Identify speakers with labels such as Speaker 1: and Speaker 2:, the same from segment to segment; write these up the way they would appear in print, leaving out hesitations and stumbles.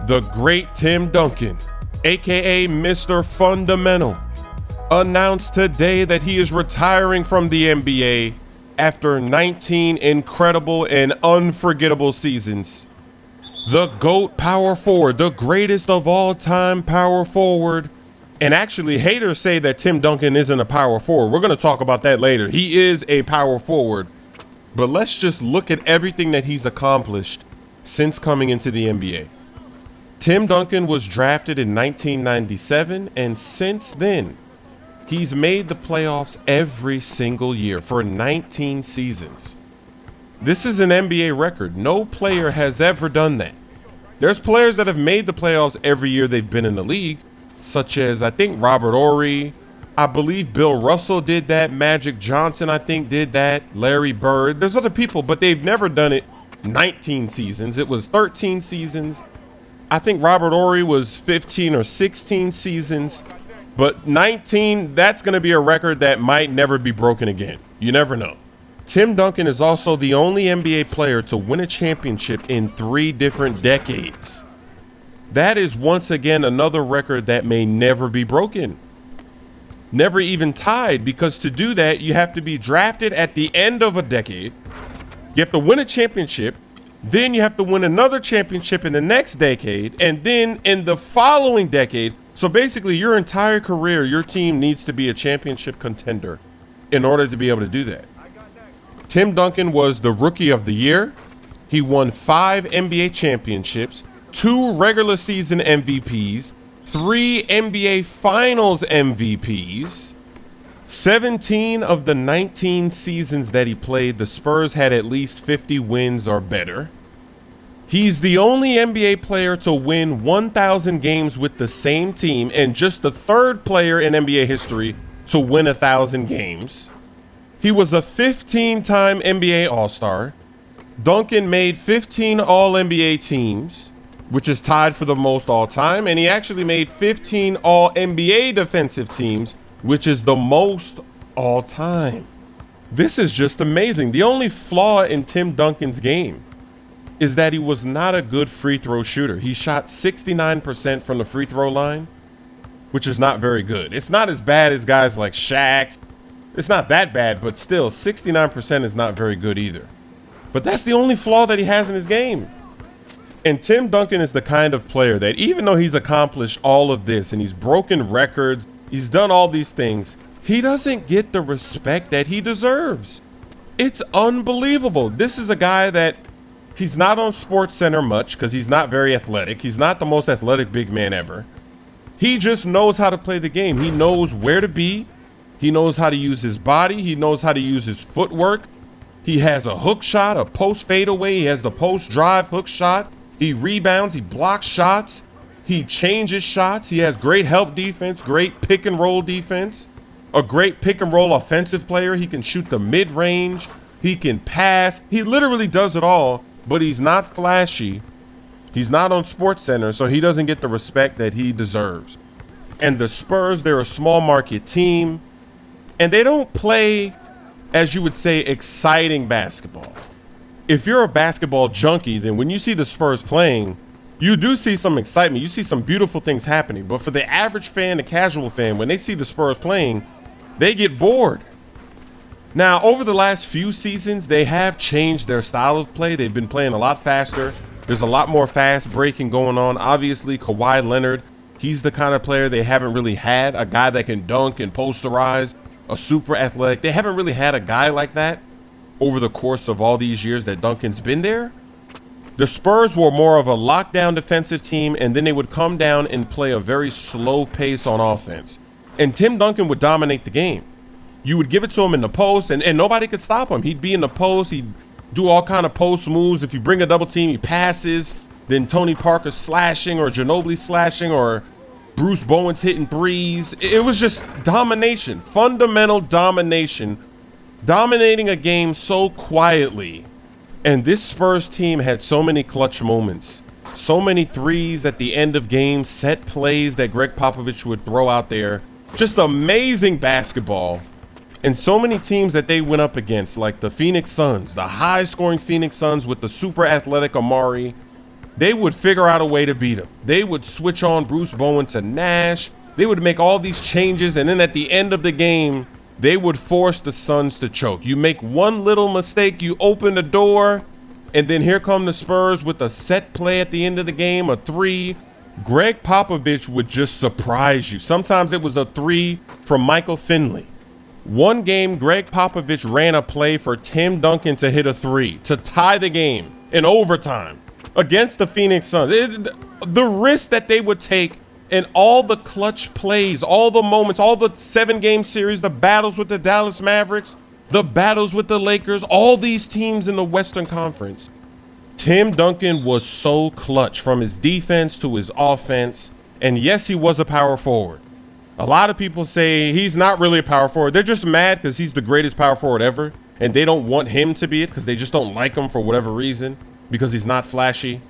Speaker 1: The great Tim Duncan, aka Mr. Fundamental, announced today that he is retiring from the NBA after 19 incredible and unforgettable seasons. The GOAT power forward, the greatest of all time power forward. And actually, haters say that Tim Duncan isn't a power forward. We're going to talk about that later. He is a power forward. But let's just look at everything that he's accomplished since coming into the NBA. Tim Duncan was drafted in 1997, and since then, he's made the playoffs every single year for 19 seasons. This is an NBA record. No player has ever done that. There's players that have made the playoffs every year they've been in the league, such as, I think, Robert Horry. I believe Bill Russell did that. Magic Johnson, I think, did that. Larry Bird. There's other people, but they've never done it 19 seasons. It was 13 seasons. I think Robert Horry was 15 or 16 seasons. But 19, that's going to be a record that might never be broken again. You never know. Tim Duncan is also the only NBA player to win a championship in 3 different decades. That is once again another record that may never be broken. Never even tied, because to do that, you have to be drafted at the end of a decade. You have to win a championship. Then you have to win another championship in the next decade. And then in the following decade. So basically, your entire career, your team needs to be a championship contender in order to be able to do that. Tim Duncan was the Rookie of the Year. He won 5 NBA championships, 2 regular season MVPs, 3 NBA Finals MVPs. 17 of the 19 seasons that he played, the Spurs had at least 50 wins or better. He's the only NBA player to win 1,000 games with the same team, and just the 3rd player in NBA history to win 1,000 games. He was a 15-time NBA All-Star. Duncan made 15 All-NBA teams, which is tied for the most all-time, and he actually made 15 All-NBA defensive teams, which is the most all-time. This is just amazing. The only flaw in Tim Duncan's game is that he was not a good free throw shooter. He shot 69% from the free throw line, which is not very good. It's not as bad as guys like Shaq. It's not that bad, but still, 69% is not very good either. But that's the only flaw that he has in his game. And Tim Duncan is the kind of player that, even though he's accomplished all of this and he's broken records, he's done all these things, he doesn't get the respect that he deserves. It's unbelievable. This is a guy that he's not on SportsCenter much because he's not very athletic. He's not the most athletic big man ever. He just knows how to play the game. He knows where to be. He knows how to use his body. He knows how to use his footwork. He has a hook shot, a post fadeaway. He has the post drive hook shot. He rebounds. He blocks shots. He changes shots. He has great help defense, great pick and roll defense, a great pick and roll offensive player. He can shoot the mid range. He can pass. He literally does it all, but he's not flashy. He's not on SportsCenter, so he doesn't get the respect that he deserves. And the Spurs, they're a small market team. And they don't play, as you would say, exciting basketball. If you're a basketball junkie, then when you see the Spurs playing, you do see some excitement. You see some beautiful things happening. But for the average fan, the casual fan, when they see the Spurs playing, they get bored. Now, over the last few seasons, they have changed their style of play. They've been playing a lot faster. There's a lot more fast breaking going on. Obviously, Kawhi Leonard, he's the kind of player they haven't really had, a guy that can dunk and posterize, a super athletic. They haven't really had a guy like that over the course of all these years that Duncan's been there. The Spurs were more of a lockdown defensive team, and then they would come down and play a very slow pace on offense. And Tim Duncan would dominate the game. You would give it to him in the post, and nobody could stop him. He'd be in the post. He'd do all kind of post moves. If you bring a double team, he passes. Then Tony Parker slashing, or Ginobili slashing, or Bruce Bowen's hitting threes. It was just domination, fundamental domination, dominating a game so quietly. And this Spurs team had so many clutch moments, so many threes at the end of games, set plays that Greg Popovich would throw out there. Just amazing basketball. And so many teams that they went up against, like the Phoenix Suns, the high-scoring Phoenix Suns with the super athletic Amari, they would figure out a way to beat him. They would switch on Bruce Bowen to Nash. They would make all these changes, and then at the end of the game, they would force the Suns to choke. You make one little mistake, you open the door, and then here come the Spurs with a set play at the end of the game, a three. Greg Popovich would just surprise you. Sometimes it was a three from Michael Finley. One game, Greg Popovich ran a play for Tim Duncan to hit a three to tie the game in overtime against the Phoenix Suns. The risk that they would take and all the clutch plays, all the moments, all the 7-game series, the battles with the Dallas Mavericks, the battles with the Lakers, all these teams in the Western Conference. Tim Duncan was so clutch from his defense to his offense. And yes, he was a power forward. A lot of people say he's not really a power forward. They're just mad because he's the greatest power forward ever. And they don't want him to be it because they just don't like him for whatever reason, because he's not flashy.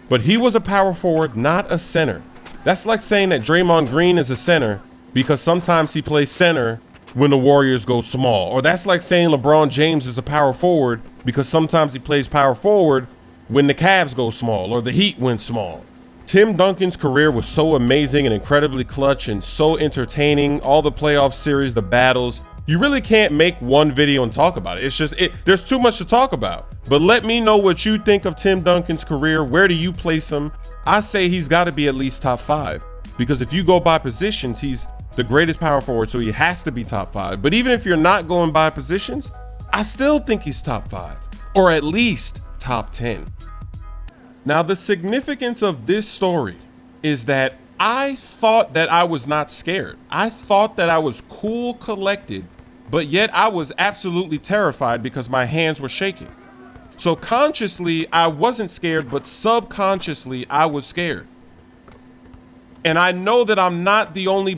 Speaker 1: But he was a power forward, not a center. That's like saying that Draymond Green is a center because sometimes he plays center when the Warriors go small. Or that's like saying LeBron James is a power forward because sometimes he plays power forward when the Cavs go small or the Heat went small. Tim Duncan's career was so amazing and incredibly clutch and so entertaining. All the playoff series, the battles. You really can't make one video and talk about it. It's just, there's too much to talk about. But let me know what you think of Tim Duncan's career. Where do you place him? I say he's got to be at least top 5. Because if you go by positions, he's the greatest power forward, so he has to be top 5. But even if you're not going by positions, I still think he's top 5. Or at least top 10. Now, the significance of this story is that I thought that I was not scared. I thought that I was cool, collected, but yet I was absolutely terrified because my hands were shaking. So consciously, I wasn't scared, but subconsciously, I was scared. And I know that I'm not the only